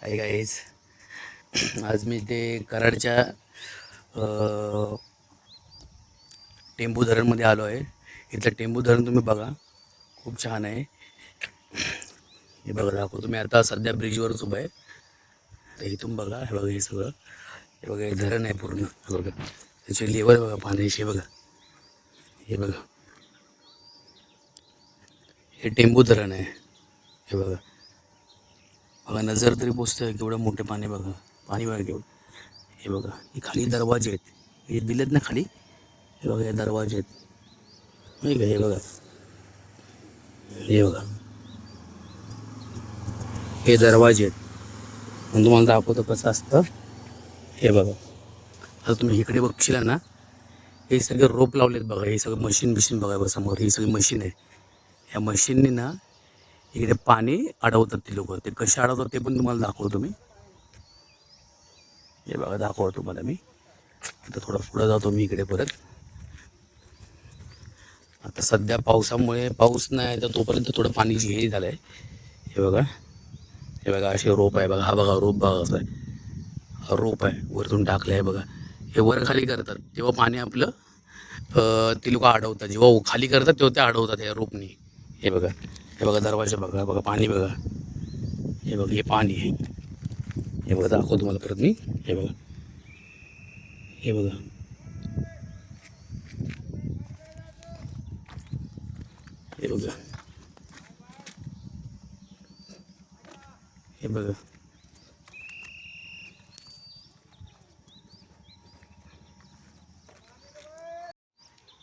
Hi guys. आज मी ते कराडच्या टेंबू धरणमध्ये आलो आहे. इथलं टेंबू धरण तुम्ही बघा, खूप छान आहे. हे बघा दाखवतो. तुम्ही आता सध्या ब्रिजवरच उभा आहे. तर इथून बघा, हे बघा हे सगळं, हे बघा हे धरण आहे पूर्ण. हे बघा त्याची लेवल बघा पाण्याची. बघा हे बघा, हे टेंबू धरण आहे. हे बघा बघा, नजर तरी पोचतंय केवढं मोठे पाणी. बघा पाणी बघा केवढं. हे बघा हे खाली दरवाजे आहेत, हे दिलेत ना खाली. हे बघा हे दरवाजे आहेत, नाही का. हे बघा, हे बघा हे दरवाजे आहेत. म्हणून तुम्हाला दाखवतो कसं असतं. हे बघा, आता तुम्ही इकडे बघशील ना, हे सगळे रोप लावलेत बघा. हे सगळं मशीन बिशीन बघा समोर, ही सगळी मशीन आहे. ह्या मशीननी ना इकडे पाणी अडवतात ती लोक. ते कसे अडवतात ते पण तुम्हाला दाखवतो मी. हे बघा दाखवतो तुम्हाला मी. आता थोडं पुढं जातो मी इकडे परत. आता सध्या पावसामुळे पाऊस नाही तर तोपर्यंत थोडं पाणी हे झालं आहे. हे बघा, हे बघा असे रोप आहे बघा. हा बघा रोप बघा कसं आहे. हा रोप आहे, वरतून टाकलं आहे बघा. हे वर खाली करतात तेव्हा पाणी आपलं ते लोक अडवतात. जेव्हा खाली करतात तेव्हा ते अडवतात या रोपनी. हे बघा, हे बघा दरवाजा बघा. बघा पाणी बघा. हे बघा हे पाणी आहे. हे बघा दाखवतो तुम्हाला परत मी. हे बघा, हे बघा, हे बघा, हे बघा.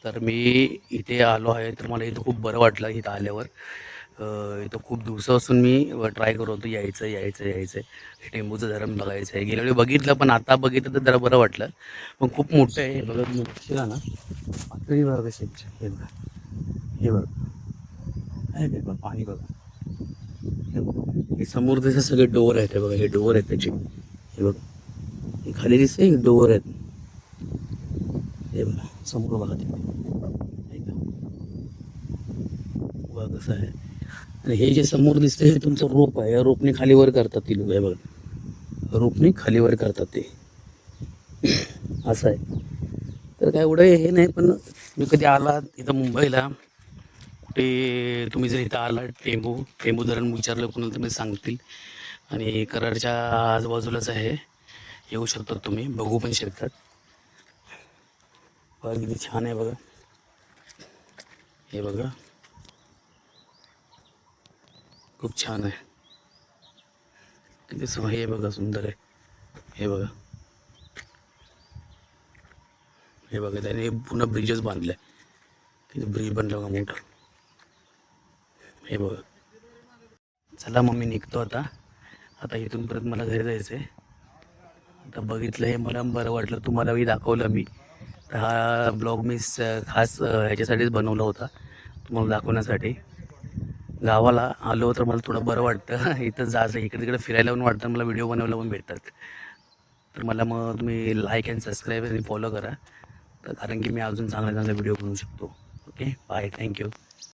तर मी इथे आलो आहे, तर मला इथं खूप बरं वाटलं इथं आल्यावर. इथं खूप दिवसापासून मी ट्राय करत होतो यायचं यायचं यायचं. हे टेंबूचं धरण बघायचं आहे. गेल्या वेळी बघितलं, पण आता बघितलं तर जरा बरं वाटलं. पण खूप मोठं आहे. बघा तुम्ही बघशील ना, पातळी बघा कशी आहे. हे बघा, हे बघा, हे बघा पाणी बघा. हे बघा, हे समोर त्याचे सगळे डोअर आहेत. हे बघा हे डोअर आहेत त्याचे. हे बघा, हे खाली दिसते डोअर आहेत. हे बघा समोर बघा तिकडे. बघा कसं आहे. आणि हे जे समोर दिसतं हे तुमचं रोप आहे. या रोपने खालीवर करतात ती लोक. हे बघा रोपने खालीवर करतात ते, असं आहे. तर काय एवढं हे नाही, पण तुम्ही कधी आलात इथं मुंबईला, कुठे तुम्ही जर इथं आला टेंबू धरण विचारलं कोणाला तुम्ही सांगतील. आणि कराडच्या आजूबाजूलाच आहे, येऊ शकतात तुम्ही, बघू पण शकतात. बघा किती छान आहे बघा. हे बघा खूप छान आहे. किती हे बघा सुंदर आहे. हे बघा, हे बघा त्याने पुन्हा ब्रिजच बांधलाय. किती ब्रिज बनलं का मोठं. हे बघा. चला मग मी निघतो आता. आता इथून परत मला घरी जायचं आहे. आता बघितलं हे मला बरं वाटलं, तुम्हालाही दाखवलं मी. तर हा ब्लॉग मी खास ह्याच्यासाठीच बनवला होता, तुम्हाला दाखवण्यासाठी. गावाला आलो तर मला थोडं बरं वाटतं. इथं जायचं इकडे तिकडे फिरायला पण वाटतं, मला व्हिडिओ बनवायला पण भेटतात. तर मला मग तुम्ही लाईक अँड सबस्क्राईब आणि फॉलो करा, तर कारण की मी अजून चांगले चांगले व्हिडिओ बनवू शकतो. Okay bye, thank you.